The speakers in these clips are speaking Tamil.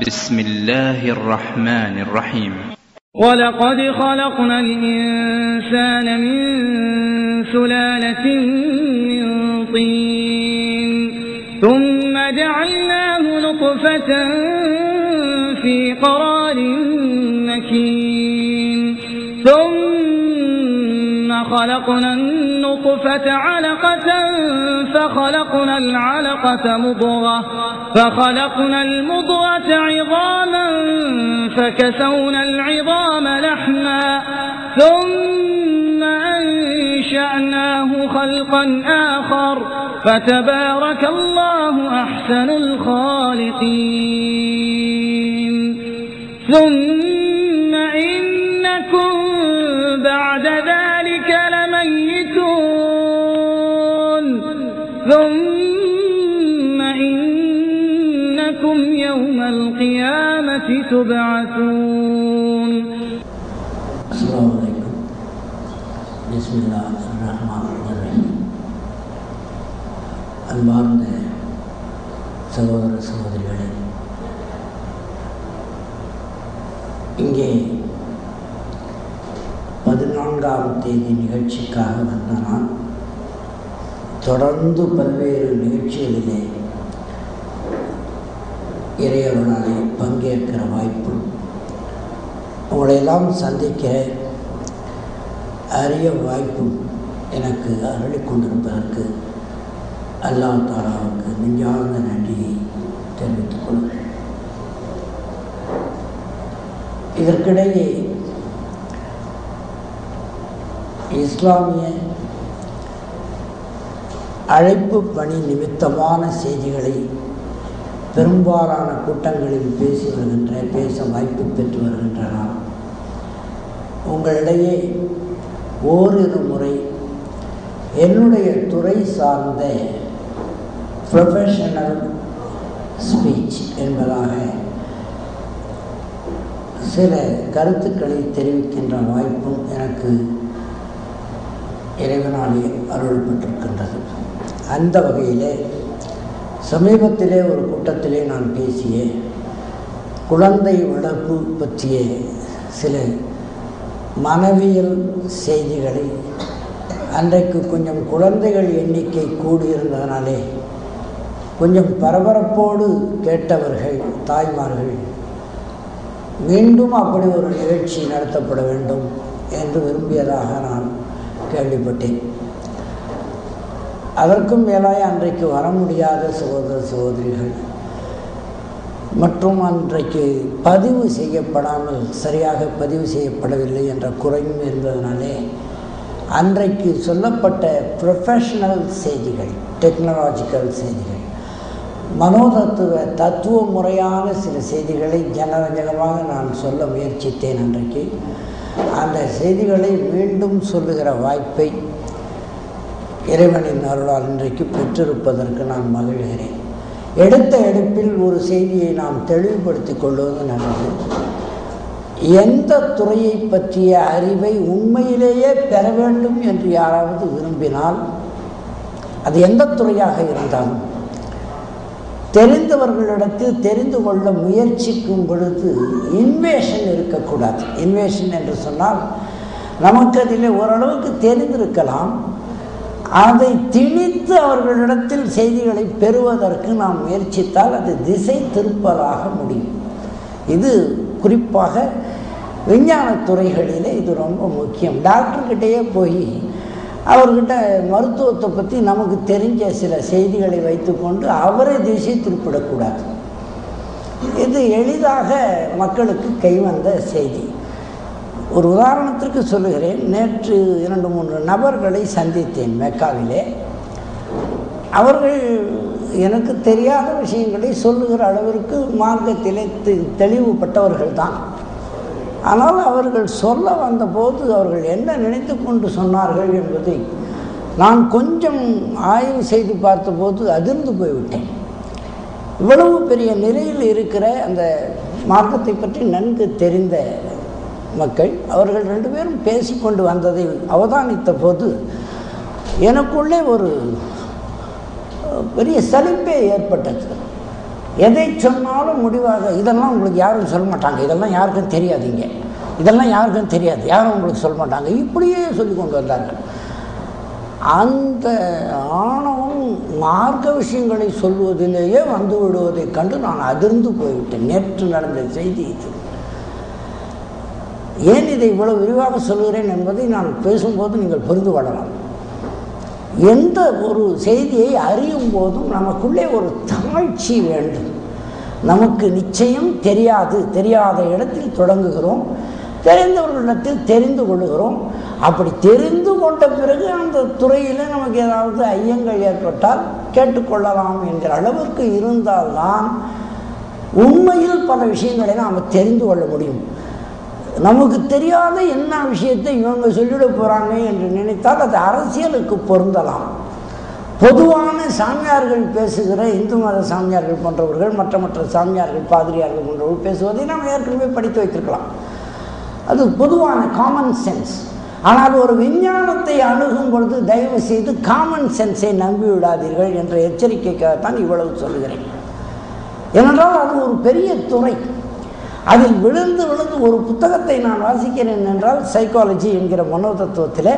بسم الله الرحمن الرحيم. ولقد خلقنا الإنسان من سلالة من طين ثم جعلناه نطفة في قرار مكين ثم خلقنا النطفة علقة فخلقنا العلقة مضغة فخلقنا المضغة عظاما فكسونا العظام لحما ثم أنشأناه خلقا آخر فتبارك الله أحسن الخالقين. ثم إنكم بعد ذلك لميتون ثم إنكم يوم القيامة تبعثون. السلام عليكم. بسم الله الرحمن الرحيم. அன்பார்ந்த சகோதர சகோதரிகளே, இங்கே 14ஆம் தேதி நிகழ்ச்சிக்காக வந்த நான் தொடர்ந்து பல்வேறு நிகழ்ச்சிகளிலே இறையருளாலே பங்கேற்கிற வாய்ப்பு, உங்களையெல்லாம் சந்திக்க அரிய வாய்ப்பு எனக்கு அருளிக் கொண்டிருப்பதற்கு அல்லாஹ் தஆலாவுக்கு நெஞ்சார்ந்த நன்றியை தெரிவித்துக் கொள்கிறேன். இதற்கிடையே இஸ்லாமிய அழைப்பு பணி நிமித்தமான செய்திகளை பெரும்பாலான கூட்டங்களில் பேச வாய்ப்பு பெற்று வருகின்றனர். உங்களிடையே ஓரிரு முறை என்னுடைய துறை சார்ந்த ப்ரொஃபஷனல் ஸ்பீச் என்பதாக சில கருத்துக்களை தெரிவிக்கின்ற வாய்ப்பும் எனக்கு இறைவனாலே அருள்பட்டிருக்கின்றது. அந்த வகையிலே சமீபத்திலே ஒரு கூட்டத்திலே நான் பேசிய குழந்தை வளர்ப்பு பற்றிய சில மனவியல் செய்திகளை, அன்றைக்கு கொஞ்சம் குழந்தைகள் எண்ணிக்கை கூடியிருந்ததனாலே கொஞ்சம் பரபரப்போடு கேட்டவர்கள் தாய்மார்கள் மீண்டும் அப்படி ஒரு நிகழ்ச்சி நடத்தப்பட வேண்டும் என்று விரும்பியதாக நான் கேள்விப்பட்டேன். அதற்கும் மேலாக அன்றைக்கு வர முடியாத சகோதர சகோதரிகள் மற்றும் அன்றைக்கு பதிவு செய்யப்படாமல் சரியாக பதிவு செய்யப்படவில்லை என்ற குறையும் இருந்ததனாலே அன்றைக்கு சொல்லப்பட்ட ப்ரொஃபஷனல் செய்திகள், டெக்னாலஜிக்கல் செய்திகள், தத்துவ முறையான சில செய்திகளை ஜனரஞ்சகமாக நான் சொல்ல முயற்சித்தேன். அன்றைக்கு அந்த செய்திகளை மீண்டும் சொல்லுகிற வாய்ப்பை இறைவனின் அருளால் இன்றைக்கு பெற்றிருப்பதற்கு நான் மகிழ்கிறேன். எடுத்த எடுப்பில் ஒரு செய்தியை நாம் தெளிவுபடுத்திக் கொள்வது நல்லது. எந்த துறையை பற்றிய அறிவை உண்மையிலேயே பெற வேண்டும் என்று யாராவது விரும்பினால், அது எந்த துறையாக இருந்தாலும் தெரிந்தவர்களிடத்தில் தெரிந்து கொள்ள முயற்சிக்கும் பொழுது இன்வேஷன் இருக்கக்கூடாது. இன்வேஷன் என்று சொன்னால் நமக்கு அதில் ஓரளவுக்கு தெரிந்திருக்கலாம், அதை திணித்து அவர்களிடத்தில் செய்திகளை பெறுவதற்கு நாம் முயற்சித்தால் அது திசை திருப்பதாக முடியும். இது குறிப்பாக விஞ்ஞான துறைகளிலே இது ரொம்ப முக்கியம். டாக்டர்கிட்டையே போய் அவர்கிட்ட மருத்துவத்தை பற்றி நமக்கு தெரிஞ்ச சில செய்திகளை வைத்துக்கொண்டு அவரை திசை திருப்பிடக்கூடாது. இது எளிதாக மக்களுக்கு கைவந்த செய்தி. ஒரு உதாரணத்திற்கு சொல்லுகிறேன். நேற்று 2-3 நபர்களை சந்தித்தேன் மெக்காவிலே. அவர்கள் எனக்கு தெரியாத விஷயங்களை சொல்லுகிற அளவிற்கு மார்க்கத்திலே தெளிவுபட்டவர்கள் தான். ஆனால் அவர்கள் சொல்ல வந்தபோது அவர்கள் என்ன நினைத்து கொண்டு சொன்னார்கள் என்பதை நான் கொஞ்சம் ஆய்வு செய்து பார்த்தபோது அதிர்ந்து போய்விட்டேன். இவ்வளவு பெரிய நிலையில் இருக்கிற அந்த மார்க்கத்தை பற்றி நன்கு தெரிந்த மக்கள், அவர்கள் 2 பேரும் பேசிக்கொண்டு வந்ததை அவதானித்த போது எனக்குள்ளே ஒரு பெரிய சலிப்பே ஏற்பட்டது. எதை சொன்னாலும் முடிவாக இதெல்லாம் உங்களுக்கு யாரும் சொல்ல மாட்டாங்க, இதெல்லாம் யாருக்கும் தெரியாதீங்க, இதெல்லாம் யாருக்கும் தெரியாது, யாரும் உங்களுக்கு சொல்ல மாட்டாங்க, இப்படியே சொல்லி கொண்டு வந்தார்கள். அந்த ஆணவம் மார்க்க விஷயங்களை சொல்வதிலேயே வந்து விடுவதைக் கண்டு நான் அதிர்ந்து போய்விட்டேன். நேற்று நடந்த செய்தி இது. ஏன் இதை இவ்வளவு விரிவாக சொல்கிறேன் என்பதை நான் பேசும்போது நீங்கள் புரிந்து கொள்ளலாம். எந்த ஒரு செய்தியை அறியும் போதும் நமக்குள்ளே ஒரு தாழ்ச்சி வேண்டும். நமக்கு நிச்சயம் தெரியாத இடத்தில் தொடங்குகிறோம், தெரிந்தவர்களிடத்தில் தெரிந்து கொள்ளுகிறோம். அப்படி தெரிந்து கொண்ட பிறகு அந்த துறையில் நமக்கு ஏதாவது ஐயங்கள் ஏற்பட்டால் கேட்டுக்கொள்ளலாம் என்கிற அளவுக்கு இருந்தால்தான் உண்மையில் பல விஷயங்களை நாம் தெரிந்து கொள்ள முடியும். நமக்கு தெரியாத என்ன விஷயத்தை இவங்க சொல்லிட போகிறாங்க என்று நினைத்தால் அது அரசியலுக்கு பொருந்தலாம். பொதுவான சாமியார்கள் பேசுகிற இந்து மத சாமியார்கள் போன்றவர்கள், மற்ற சாமியார்கள், பாதிரியார்கள் போன்றவர்கள் பேசுவதை நாம் ஏற்கனவே படித்து வைத்திருக்கலாம். அது பொதுவான காமன் சென்ஸ். ஆனால் ஒரு விஞ்ஞானத்தை அணுகும் பொழுது தயவு செய்து காமன் சென்ஸை நம்பிவிடாதீர்கள் என்ற எச்சரிக்கைக்காகத்தான் இவ்வளவு சொல்கிறேன். ஏனென்றால் அது ஒரு பெரிய துறை. அதில் விழுந்து ஒரு புத்தகத்தை நான் வாசிக்கிறேன் என்றால், சைக்காலஜி என்கிற மனோதத்துவத்தில்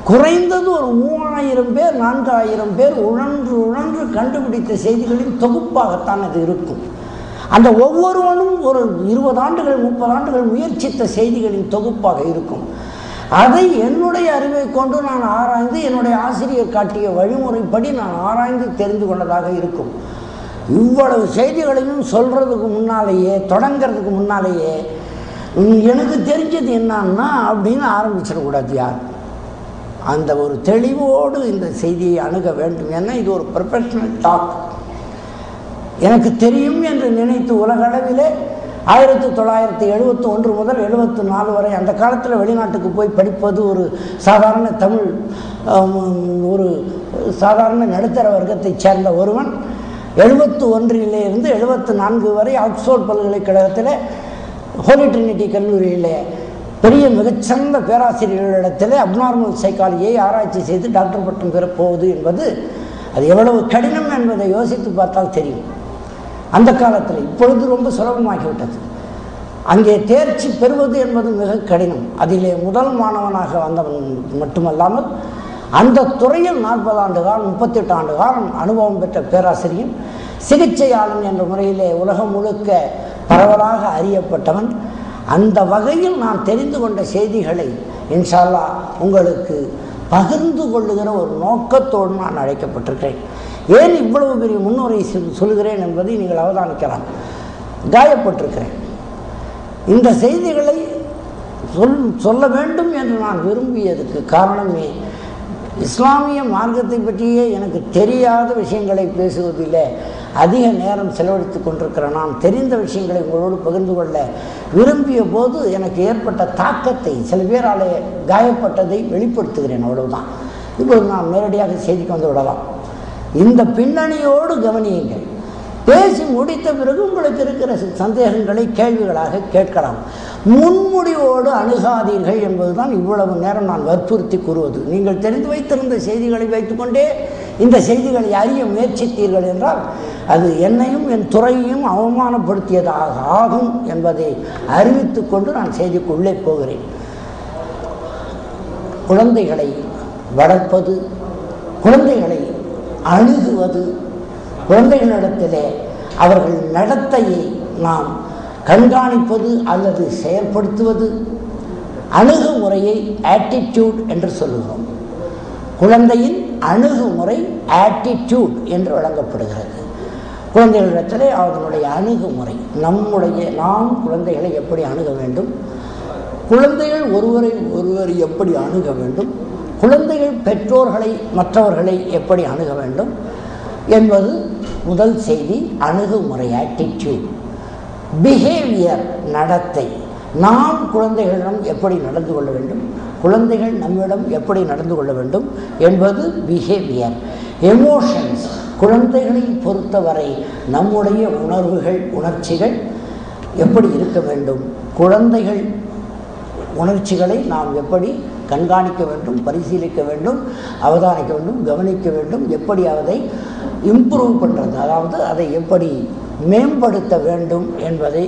குறைந்தது ஒரு 3000 பேர் 4000 பேர் உழன்று கண்டுபிடித்த செய்திகளின் தொகுப்பாகத்தான் அது இருக்கும். அந்த ஒவ்வொருவனும் ஒரு 20 ஆண்டுகள் 30 ஆண்டுகள் முயற்சித்த செய்திகளின் தொகுப்பாக இருக்கும். அதை என்னுடைய அறிவை கொண்டு நான் ஆராய்ந்து, என்னுடைய ஆசிரியர் காட்டிய வழிமுறைப்படி நான் ஆராய்ந்து தெரிந்து கொண்டதாக இருக்கும். இவ்வளவு செய்திகளையும் சொல்கிறதுக்கு முன்னாலேயே, தொடங்கிறதுக்கு முன்னாலேயே எனக்கு தெரிஞ்சது என்னன்னா அப்படின்னு ஆரம்பிச்சிடக்கூடாது யார். அந்த ஒரு தெளிவோடு இந்த செய்தியை அணுக வேண்டும். ஏன்னா இது ஒரு ப்ரொஃபஷனல் டாக். எனக்கு தெரியும் என்று நினைத்து உலகளவிலே 1971 முதல் 74 வரை அந்த காலத்தில் வெளிநாட்டுக்கு போய் படிப்பது ஒரு சாதாரண தமிழ், ஒரு சாதாரண நடுத்தர வர்க்கத்தைச் சேர்ந்த ஒருவன் 71 74 வரை ஆக்ஸ்போர்ட் பல்கலைக்கழகத்தில் ஹோலி ட்ரினிட்டி கல்லூரியில் பெரிய மிகச்சிறந்த பேராசிரியர்களிடத்தில் அப்நார்மல் சைக்காலஜியை ஆராய்ச்சி செய்து டாக்டர் பட்டம் பெறப்போவது என்பது அது எவ்வளவு கடினம் என்பதை யோசித்து பார்த்தால் தெரியும். அந்த காலத்தில், இப்பொழுது ரொம்ப சுலபமாகிவிட்டது. அங்கே தேர்ச்சி பெறுவது என்பது மிக கடினம். அதிலே முதல் மாணவனாக வந்தவன் மட்டுமல்லாமல் அந்த துறையில் 40 ஆண்டு காலம் 38 ஆண்டு காலம் அனுபவம் பெற்ற பேராசிரியர், சிகிச்சையாளன் என்ற முறையிலே உலகம் முழுக்க பரவலாக அறியப்பட்டவன். அந்த வகையில் நான் தெரிந்து கொண்ட செய்திகளை இன்ஷா அல்லாஹ் உங்களுக்கு பகிர்ந்து கொள்ளுகிற ஒரு நோக்கத்தோடு நான் அழைக்கப்பட்டிருக்கிறேன். ஏன் இவ்வளவு பெரிய முன்னுரை சொல்கிறேன் என்பதை நீங்கள் அவதானிக்கலாம். காயப்பட்டிருக்கிறேன். இந்த செய்திகளை சொல்ல வேண்டும் என்று நான் விரும்பியதுக்கு காரணமே, இஸ்லாமிய மார்க்கத்தை பற்றியே எனக்கு தெரியாத விஷயங்களை பேசுவதில் அதிக நேரம் செலவழித்து கொண்டிருக்கிற நான் தெரிந்த விஷயங்களை உங்களோடு பகிர்ந்து கொள்ள விரும்பிய போது எனக்கு ஏற்பட்ட தாக்கத்தை, சில பேராலே காயப்பட்டதை வெளிப்படுத்துகிறேன், அவ்வளவுதான். இப்போது நான் நேரடியாக செய்திக்கு வந்து விடலாம். இந்த பின்னணியோடு கவனியுங்கள். பேசி முடித்த பிறகு உங்களுக்கு இருக்கிற சந்தேகங்களை கேள்விகளாக கேட்கலாம். முன்முடிவோடு அணுகாதீர்கள் என்பதுதான் இவ்வளவு நேரம் நான் வற்புறுத்தி கூறுவது. நீங்கள் தெரிந்து வைத்திருந்த செய்திகளை வைத்துக்கொண்டே இந்த செய்திகளை அறிய முயற்சித்தீர்கள் என்றால் அது என்னையும் என் துறையையும் அவமானப்படுத்தியதாக ஆகும் என்பதை அறிவித்து கொண்டு நான் செய்திக்குள்ளே போகிறேன். குழந்தைகளை வளர்ப்பது, குழந்தைகளை அணுகுவது, குழந்தைகளிடத்திலே அவர்கள் நடத்தையை நாம் கண்காணிப்பது அல்லது செயல்படுத்துவது, அணுகுமுறையை ஆட்டிடியூட் என்று சொல்லுகிறோம். குழந்தையின் அணுகுமுறை ஆட்டிடியூட் என்று வழங்கப்படுகிறது. குழந்தைகளிடத்திலே அதனுடைய அணுகுமுறை, நாம் குழந்தைகளை எப்படி அணுக வேண்டும், குழந்தைகள் ஒருவரை எப்படி அணுக வேண்டும், குழந்தைகள் பெற்றோர்களை மற்றவர்களை எப்படி அணுக வேண்டும் என்பது முதல் செய்தி. அணுகுமுறை ஆட்டிடியூட். பிஹேவியர் நடத்தை, நாம் குழந்தைகளிடம் எப்படி நடந்து கொள்ள வேண்டும், குழந்தைகள் நம்மிடம் எப்படி நடந்து கொள்ள வேண்டும் என்பது பிஹேவியர். எமோஷன்ஸ், குழந்தைகளை பொறுத்தவரை நம்முடைய உணர்வுகள் உணர்ச்சிகள் எப்படி இருக்க வேண்டும், குழந்தைகள் உணர்ச்சிகளை நாம் எப்படி கண்காணிக்க வேண்டும், பரிசீலிக்க வேண்டும், அவதானிக்க வேண்டும், கவனிக்க வேண்டும், எப்படி அதை இம்ப்ரூவ் பண்ணுறது, அதாவது அதை எப்படி மேம்படுத்த வேண்டும் என்பதை